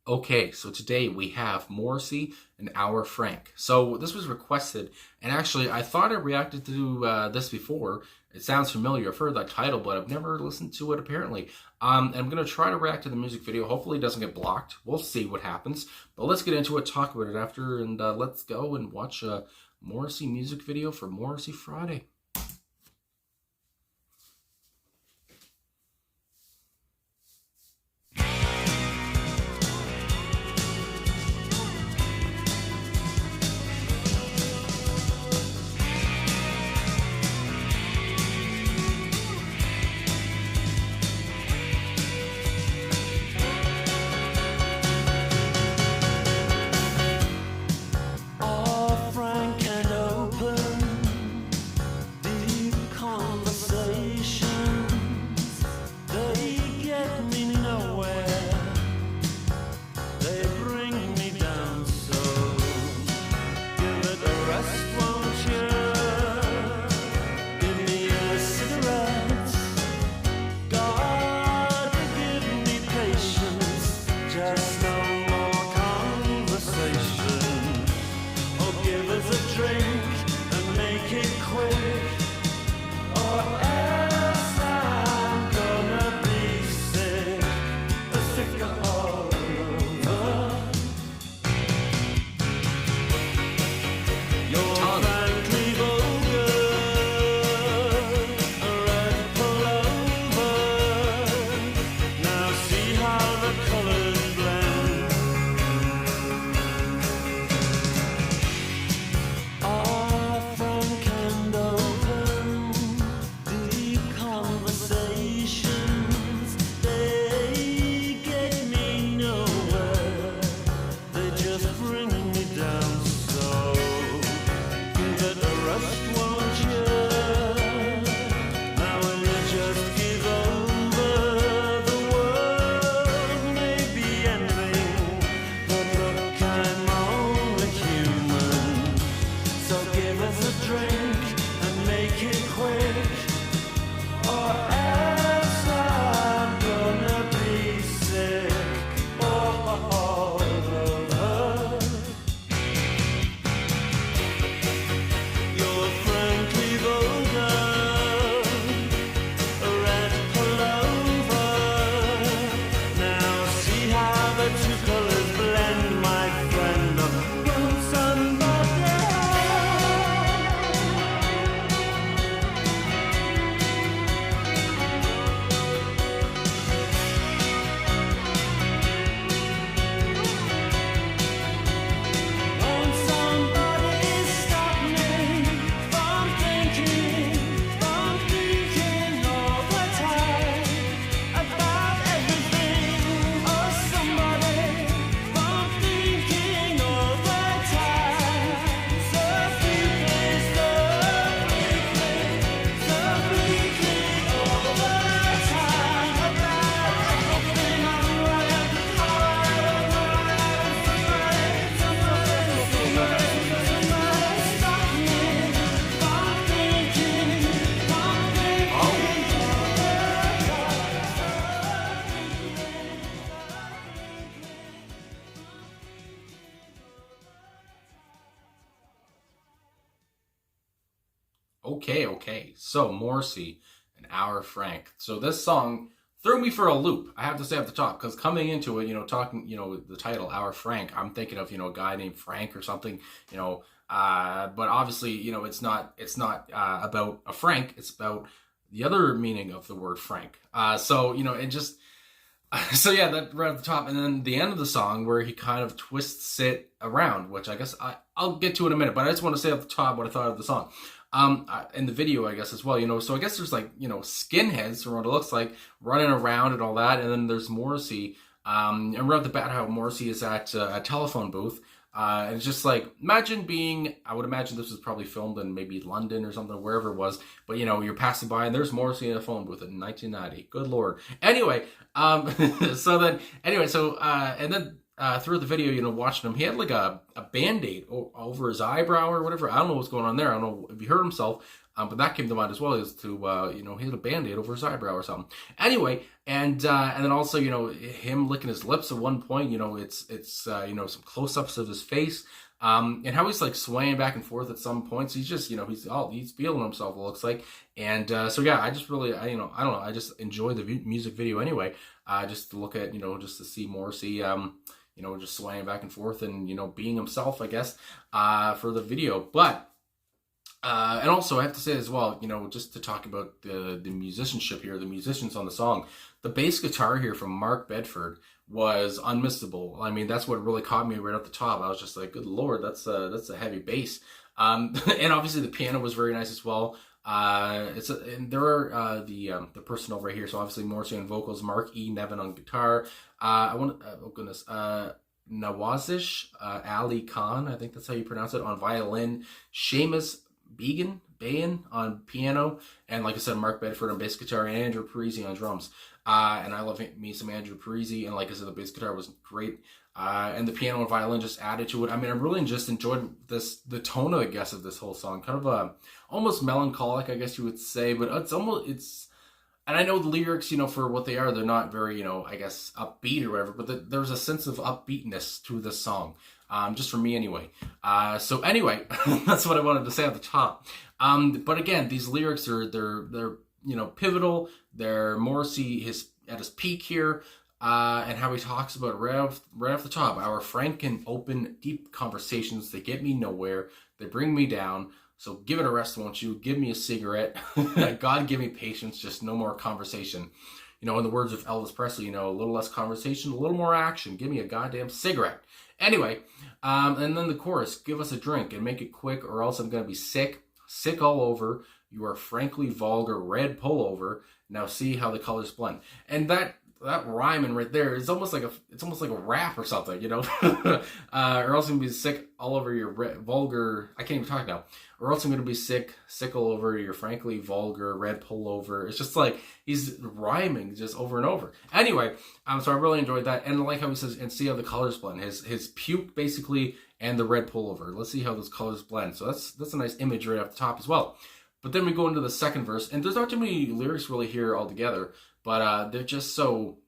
Okay, so today we have Morrissey and Our Frank. So this was requested, and actually I thought I reacted to this before. It sounds familiar. I've heard that title, but I've never listened to it apparently. And I'm going to try to react to the music video. Hopefully it doesn't get blocked. We'll see what happens. But let's get into it, talk about it after, and let's go and watch a Morrissey music video for Morrissey Friday. Okay. So Morrissey and Our Frank. So this song threw me for a loop. I have to say at the top, because coming into it, talking, the title Our Frank, I'm thinking of, a guy named Frank or something, but obviously, it's not about a Frank. It's about the other meaning of the word Frank. So yeah, that right at the top, and then the end of the song where he kind of twists it around, which I guess I'll get to in a minute, but I just want to say at the top what I thought of the song. In the video, I guess, as well, so I guess there's skinheads, or what it looks like, running around and all that, and then there's Morrissey, and right at the bat how Morrissey is at a telephone booth, and it's just like, I would imagine this was probably filmed in maybe London or something, wherever it was, but you're passing by and there's Morrissey in a phone booth in 1990, good lord. Anyway, and then through the video, watching him, he had like a Band-Aid over his eyebrow or whatever. I don't know what's going on there. I don't know if he hurt himself. But that came to mind as well, is to he had a band-aid over his eyebrow or something. Anyway, and then also him licking his lips at one point. It's some close-ups of his face. And how he's like swaying back and forth at some points. He's just, he's feeling himself, it looks like. And so yeah, I just really, I don't know, I just enjoy the music video anyway. Just to look at, just to see Morrissey, just swaying back and forth and, being himself, I guess, for the video. But, and also I have to say as well, just to talk about the musicianship here, the musicians on the song, the bass guitar here from Mark Bedford was unmissable. I mean, that's what really caught me right at the top. I was just like, good Lord, that's a heavy bass. And obviously the piano was very nice as well. And there are the person over here. So obviously Morrissey on vocals, Mark E. Nevin on guitar. Nawazish Ali Khan, I think that's how you pronounce it, on violin. Seamus Bayan on piano, and like I said, Mark Bedford on bass guitar, and Andrew Parisi on drums. And I love me some Andrew Parisi, and like I said, the bass guitar was great. And the piano and violin just added to it. I mean, I really just enjoyed the tone, I guess, of this whole song. Kind of almost melancholic, I guess you would say, but and I know the lyrics, for what they are, they're not very, I guess, upbeat or whatever, but there's a sense of upbeatness to this song, just for me anyway. So anyway, that's what I wanted to say at the top. But again, these lyrics they're pivotal. They're Morrissey at his peak here, and how he talks about right off the top, our frank and open, deep conversations, they get me nowhere, they bring me down. So give it a rest, won't you? Give me a cigarette. God, give me patience. Just no more conversation. In the words of Elvis Presley, a little less conversation, a little more action. Give me a goddamn cigarette. Anyway, and then the chorus, give us a drink and make it quick or else I'm going to be sick all over. You are frankly vulgar, red pullover. Now see how the colors blend. And that rhyming right there is almost like a rap or something, or else I'm gonna be sick all over your vulgar. I can't even talk now. Or else I'm gonna be sick all over your frankly vulgar red pullover. It's just like he's rhyming just over and over. Anyway, so I really enjoyed that, and I like how he says, and see how the colors blend. His puke basically and the red pullover. Let's see how those colors blend. So that's a nice image right off the top as well. But then we go into the second verse, and there's not too many lyrics really here altogether, but they're just so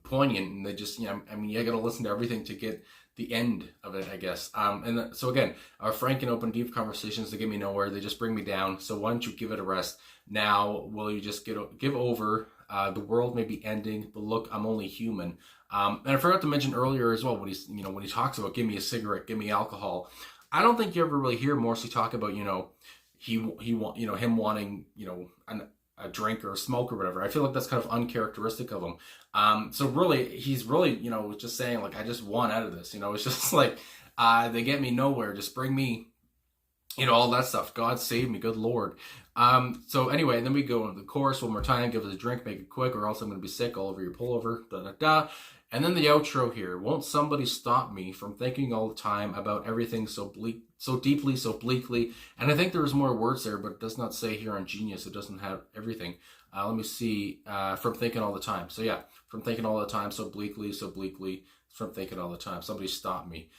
poignant, and they just, you gotta listen to everything to get the end of it, I guess. So again, our frank and open, deep conversations, they get me nowhere, they just bring me down, so why don't you give it a rest? Now, will you just give over? The world may be ending, but look, I'm only human. And I forgot to mention earlier as well, when he talks about give me a cigarette, give me alcohol, I don't think you ever really hear Morrissey talk about, him wanting, a drink or a smoke or whatever. I feel like that's kind of uncharacteristic of him. So really, he's really, just saying like, I just want out of this. It's just like, they get me nowhere. Just bring me, all that stuff. God save me, good Lord. So anyway, then we go into the chorus one more time. Give us a drink, make it quick, or else I'm going to be sick all over your pullover. Da da da. And then the outro here. Won't somebody stop me from thinking all the time about everything so deeply, so bleakly? And I think there's more words there, but it does not say here on Genius. It doesn't have everything. Let me see. From thinking all the time. So yeah, from thinking all the time, so bleakly, from thinking all the time. Somebody stop me.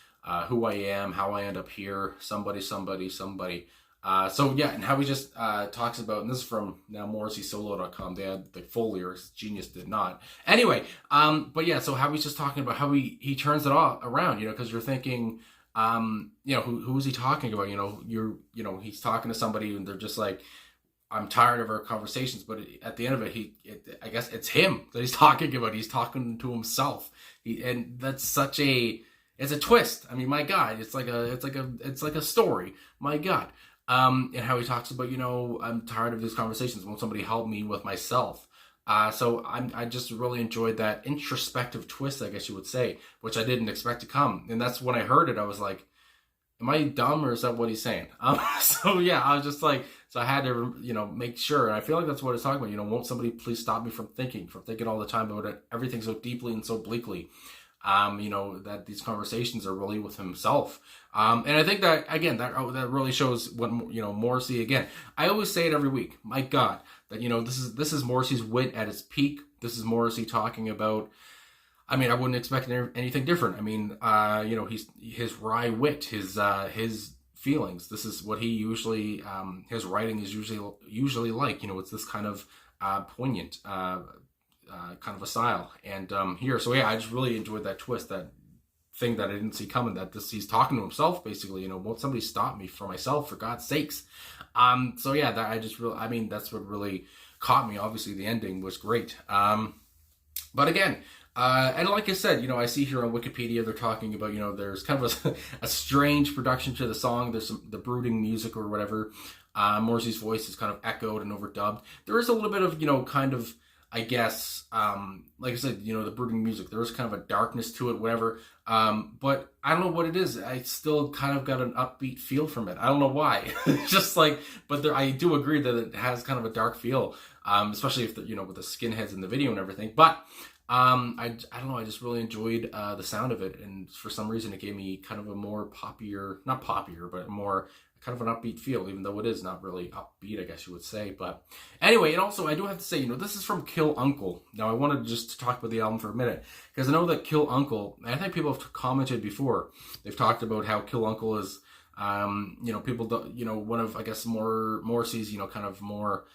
Who I am, how I end up here. Somebody. So yeah, and how he just talks about, and this is from now MorrisseySolo.com. They had the full lyrics. Genius did not. Anyway, but yeah, so how he's just talking about how he turns it all around, because you're thinking, who is he talking about? He's talking to somebody and they're just like, I'm tired of our conversations, but at the end of it, I guess it's him that he's talking about. He's talking to himself, and that's such it's a twist. I mein, my God, it's like a story. My God. And how he talks about, I'm tired of these conversations. Won't somebody help me with myself? So I just really enjoyed that introspective twist, I guess you would say, which I didn't expect to come. And that's when I heard it, I was like, am I dumb or is that what he's saying? So yeah, I was just like, so I had to, make sure. And I feel like that's what he's talking about. Won't somebody please stop me from thinking all the time about everything so deeply and so bleakly? That these conversations are really with himself. And I think that, again, that really shows what, Morrissey, again, I always say it every week, my God, that, this is Morrissey's wit at its peak. This is Morrissey talking about, I wouldn't expect anything different. His wry wit, his feelings. This is what he usually, his writing is usually like. You know, it's this kind of poignant kind of a style. And here, so yeah, I just really enjoyed that twist, that thing that I didn't see coming, that he's talking to himself basically, you know, won't somebody stop me for myself, for God's sakes. So yeah, that I mean, that's what really caught me. Obviously the ending was great. But again, and like I said, you know, I see here on Wikipedia, they're talking about, you know, there's kind of a strange production to the song. There's the brooding music or whatever. Morrissey's voice is kind of echoed and overdubbed. There is a little bit of, you know, kind of, I guess, like I said, you know, the brooding music, there is kind of a darkness to it, whatever. But I don't know what it is. I still kind of got an upbeat feel from it. I don't know why. Just like, but I do agree that it has kind of a dark feel, especially if, you know, with the skinheads in the video and everything. But I don't know, I just really enjoyed the sound of it, and for some reason it gave me kind of a more not poppier, but more kind of an upbeat feel, even though it is not really upbeat, I guess you would say. But anyway, and also I do have to say, you know, this is from Kill Uncle. Now I wanted just to talk about the album for a minute, because I know that Kill Uncle, and I think people have commented before, they've talked about how Kill Uncle is, you know, people don't, you know, one of, I guess, more Morrissey's, you know, kind of more,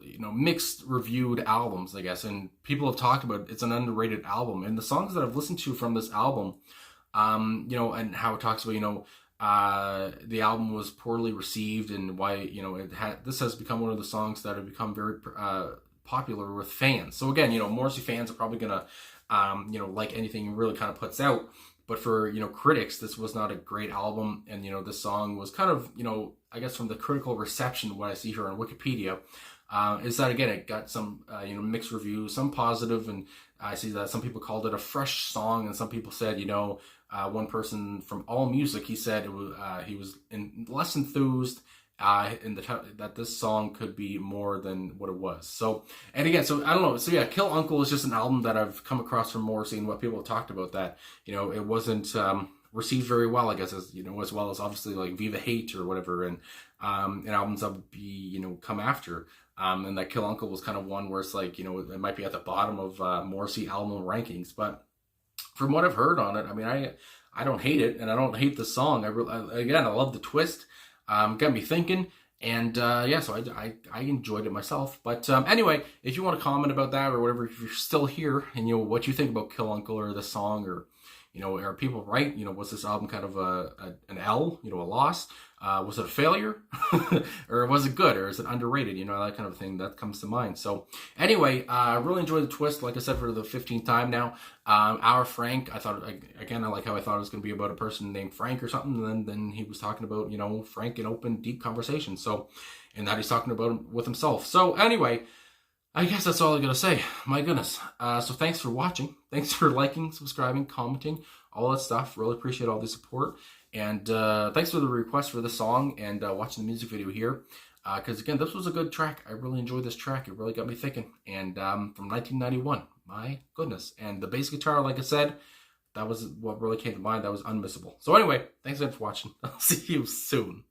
you know, mixed reviewed albums, I guess, and people have talked about it's an underrated album. And the songs that I've listened to from this album, you know, and how it talks about, you know, the album was poorly received, and why, you know, this has become one of the songs that have become very popular with fans. So again, you know, Morrissey fans are probably gonna, you know, like anything he really kind of puts out. But for, you know, critics, this was not a great album. And, you know, this song was kind of, you know, I guess from the critical reception, what I see here on Wikipedia, is that, again, it got some, you know, mixed reviews, some positive, and I see that some people called it a fresh song, and some people said, you know, one person from AllMusic, he said it was, he was less enthused that this song could be more than what it was. So, and again, so I don't know. So yeah, Kill Uncle is just an album that I've come across from Morrissey, and what people have talked about, that, you know, it wasn't received very well, I guess, as, you know, as well as obviously like Viva Hate or whatever, and albums that would be, you know, come after. And that Kill Uncle was kind of one where it's like, you know, it might be at the bottom of Morrissey album rankings. But from what I've heard on it, I mean, I don't hate it, and I don't hate the song. Again, I love the twist. Got me thinking, and yeah, so I enjoyed it myself. But anyway, if you want to comment about that or whatever, if you're still here, and, you know, what you think about Kill Uncle or the song, or, you know, are people right? You know, was this album kind of an L, you know, a loss? Was it a failure? Or was it good? Or is it underrated? You know, that kind of thing that comes to mind. So anyway, I really enjoyed the twist, like I said, for the 15th time now. Our Frank, I thought, again, I like how I thought it was going to be about a person named Frank or something, and then he was talking about, you know, Frank in open, deep conversation. So, and that he's talking about him with himself. So anyway, I guess that's all I gotta say. My goodness. So thanks for watching. Thanks for liking, subscribing, commenting, all that stuff. Really appreciate all the support. And thanks for the request for the song, and watching the music video here. Because again, this was a good track. I really enjoyed this track. It really got me thinking. And from 1991, my goodness. And the bass guitar, like I said, that was what really came to mind. That was unmissable. So anyway, thanks again for watching. I'll see you soon.